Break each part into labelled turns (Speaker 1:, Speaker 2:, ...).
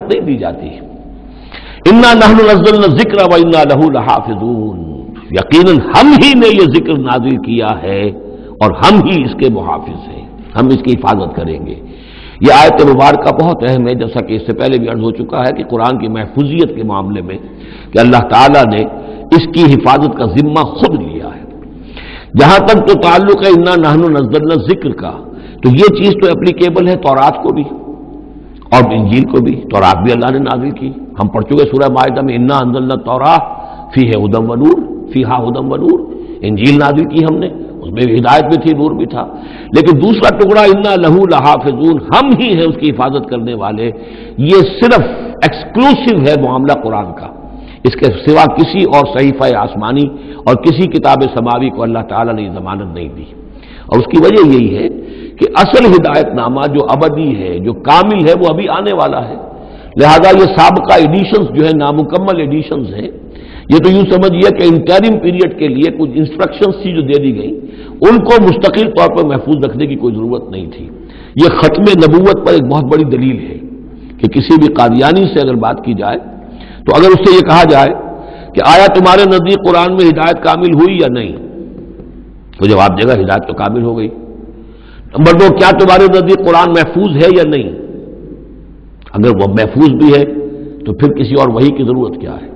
Speaker 1: نہیں دی جاتی. انا نحن نزلنا الذکر و انا لہ لحافظون، یقیناً ہم ہی نے یہ ذکر نازل کیا ہے اور ہم ہی اس کے محافظ ہیں، ہم اس کی حفاظت کریں گے. یہ آیت مبارکہ بہت اہم ہے، جیسا کہ اس سے پہلے بھی عرض ہو چکا ہے کہ قرآن کی محفوظیت کے معاملے میں کہ اللہ تعالیٰ نے اس کی حفاظت کا ذمہ خود لیا ہے. جہاں تک تو تعلق ہے انا نحن نزلنا الذکر کا، تو یہ چیز تو اپلیکیبل ہے تورات کو بھی اور انجیل کو بھی. تورات بھی اللہ نے نازل کی، ہم پڑھ چکے سورہ مائدہ میں انا انزلنا التوراۃ فیہا ھدی ونور، فیہا ھدی ونور. انجیل نازل کی ہم نے، اس میں ہدایت بھی تھی، نور بھی تھا. لیکن دوسرا ٹکڑا انا لہ لحافظون، ہم ہی ہیں اس کی حفاظت کرنے والے، یہ صرف ایکسکلوسیو ہے معاملہ قرآن کا. اس کے سوا کسی اور صحیفہ آسمانی اور کسی کتاب سماوی کو اللہ تعالیٰ نے یہ ضمانت نہیں دی. اور اس کی وجہ یہی ہے کہ اصل ہدایت نامہ جو ابدی ہے، جو کامل ہے، وہ ابھی آنے والا ہے. لہذا یہ سابقہ ایڈیشنز جو ہے نامکمل ایڈیشنز ہیں، یہ تو یوں سمجھیے کہ انٹرم پیریڈ کے لیے کچھ انسٹرکشنز تھی جو دے دی گئیں، ان کو مستقل طور پر محفوظ رکھنے کی کوئی ضرورت نہیں تھی. یہ ختم نبوت پر ایک بہت بڑی دلیل ہے کہ کسی بھی قادیانی سے اگر بات کی جائے تو اگر اس سے یہ کہا جائے کہ آیا تمہارے نزدیک قرآن میں ہدایت کامل ہوئی یا نہیں، تو جواب دے گا ہدایت تو کامل ہو گئی. نمبر 2، کیا تمہارے نزدیک قرآن محفوظ ہے یا نہیں؟ اگر وہ محفوظ بھی ہے تو پھر کسی اور وحی کی ضرورت کیا ہے؟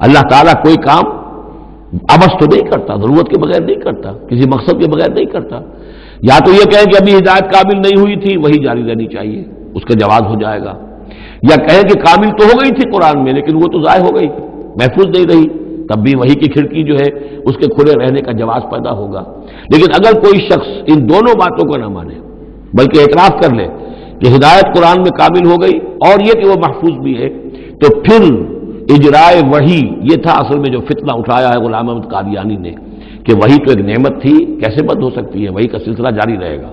Speaker 1: اللہ تعالیٰ کوئی کام عبث تو نہیں کرتا، ضرورت کے بغیر نہیں کرتا، کسی مقصد کے بغیر نہیں کرتا. یا تو یہ کہیں کہ ابھی ہدایت کامل نہیں ہوئی تھی، وہی جاری رہنی چاہیے، اس کا جواز ہو جائے گا. یا کہیں کہ کامل تو ہو گئی تھی قرآن میں لیکن وہ تو ضائع ہو گئی، محفوظ نہیں رہی، تب بھی وحی کی کھڑکی جو ہے اس کے کھلے رہنے کا جواز پیدا ہوگا. لیکن اگر کوئی شخص ان دونوں باتوں کو نہ مانے بلکہ اعتراف کر لے کہ ہدایت قرآن میں کامل ہو گئی اور یہ کہ وہ محفوظ بھی ہے، تو پھر اجرائے وحی، یہ تھا اصل میں جو فتنہ اٹھایا ہے غلام احمد قادیانی نے کہ وحی تو ایک نعمت تھی، کیسے بند ہو سکتی ہے، وحی کا سلسلہ جاری رہے گا.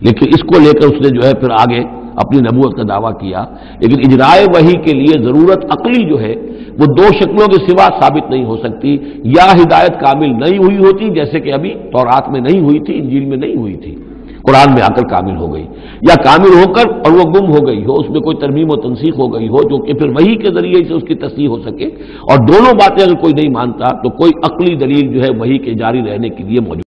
Speaker 1: لیکن اس کو لے کر اس نے جو ہے پھر آگے اپنی نبوت کا دعویٰ کیا. لیکن اجرائے وحی کے لیے ضرورت عقلی جو ہے وہ دو شکلوں کے سوا ثابت نہیں ہو سکتی. یا ہدایت کامل نہیں ہوئی ہوتی جیسے کہ ابھی تورات میں نہیں ہوئی تھی، انجیل میں نہیں ہوئی تھی، قرآن میں آ کر کامل ہو گئی، یا کامل ہو کر اور وہ گم ہو گئی ہو، اس میں کوئی ترمیم و تنسیخ ہو گئی ہو جو کہ پھر وحی کے ذریعے سے اس کی تصحیح ہو سکے. اور دونوں باتیں اگر کوئی نہیں مانتا تو کوئی عقلی دلیل جو ہے وحی کے جاری رہنے کے لیے موجود